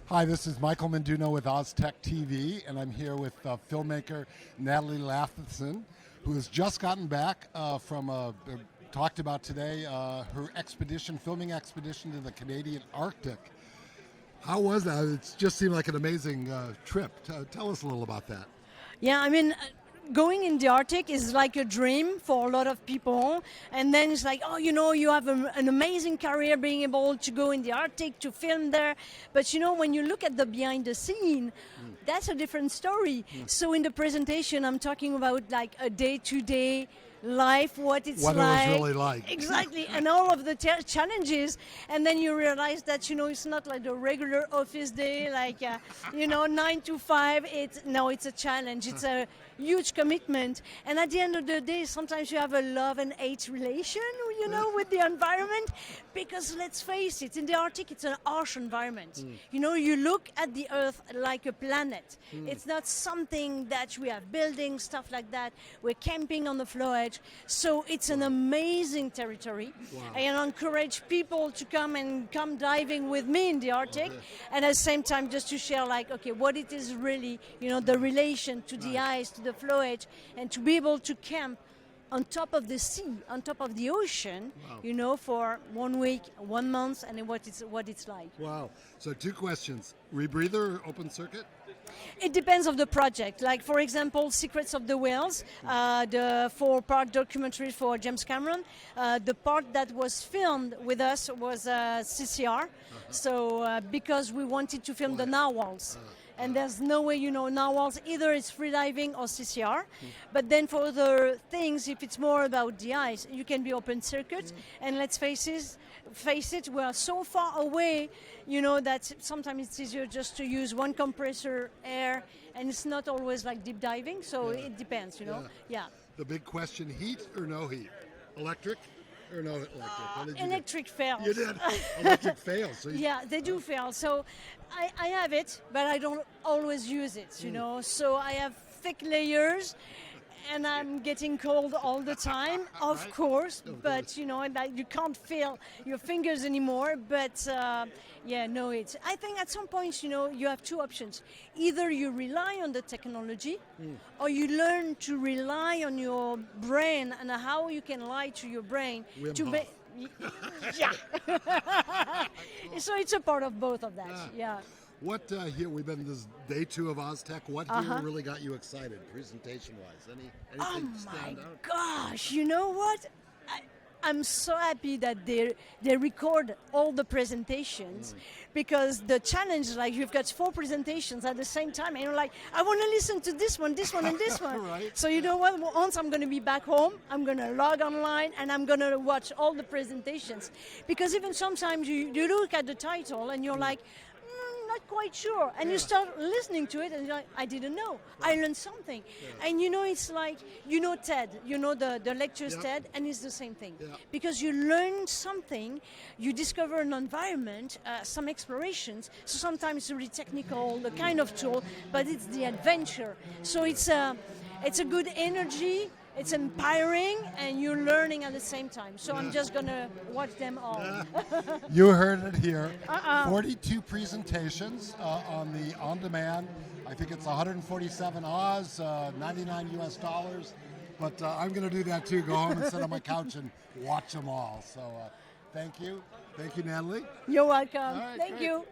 Hi, this is Michael Menduno with OZTek TV, and I'm here with filmmaker Nathalie Lasselin, who has just gotten back from talked about today, her filming expedition to the Canadian Arctic. How was that? It just seemed like an amazing trip. Tell us a little about that. Yeah, I mean, going in the Arctic is like a dream for a lot of people. And then it's like, oh, you have an amazing career being able to go in the Arctic to film there. But when you look at the behind the scene, that's a different story. So in the presentation, I'm talking about like a day-to-day life, what it was really like. Exactly, and all of the challenges. And then you realize that, it's not like a regular office day, like, 9 to 5. It's a challenge. It's a huge commitment. And at the end of the day, sometimes you have a love and hate relation, with the environment. Because let's face it, in the Arctic, it's an harsh environment. You look at the Earth like a planet. It's not something that we have buildings, stuff like that. We're camping on the floor edge. So it's an amazing territory. Wow. I encourage people to come diving with me in the Arctic. And at the same time, just to share what it is really, the relation to the ice, to the floor edge, and to be able to camp on top of the sea, on top of the ocean, for 1 week, 1 month, and what it's like. Wow. So 2 questions. Rebreather or open circuit? It depends on the project. Like, for example, Secrets of the Whales, the 4-part documentary for James Cameron. The part that was filmed with us was CCR. So because we wanted to film the narwhals. And there's no way, narwhals, either it's freediving or CCR. But then for other things, if it's more about the ice, you can be open circuit. And let's face it, we are so far away, that sometimes it's easier just to use one compressor air, and it's not always like deep diving. So it depends, Yeah. The big question, heat or no heat? Electric? Or no electric? Electric fails. You did? Electric fails. So yeah, they do fail. So I have it, but I don't always use it, So I have thick layers, and I'm getting cold all the time, of course. But, you can't feel your fingers anymore. But, I think at some point, you have 2 options. Either you rely on the technology, or you learn to rely on your brain and how you can lie to your brain yeah. So it's a part of both of that. Yeah. What here we've been this day 2 of OZTek. What here really got you excited, presentation-wise? Anything stand out? Gosh, you know what? I'm so happy that they record all the presentations, because the challenge, like, you've got 4 presentations at the same time, and you're like, I want to listen to this one, and this one. Right. So you know what? Once I'm going to be back home, I'm going to log online and I'm going to watch all the presentations, because even sometimes you look at the title and you're like, not quite sure, and you start listening to it and you're like, I didn't know, I learned something. And it's like, TED, the lectures TED, and it's the same thing, because you learn something, you discover an environment, some explorations. So sometimes it's really technical, the kind of tool, but it's the adventure. So it's a good energy. It's empowering, and you're learning at the same time. So I'm just going to watch them all. You heard it here. 42 presentations on the on-demand. I think it's 147 Oz, 99 US dollars. But I'm going to do that too. Go home and sit on my couch and watch them all. So thank you. Thank you, Nathalie. You're welcome. Right, thank great. you.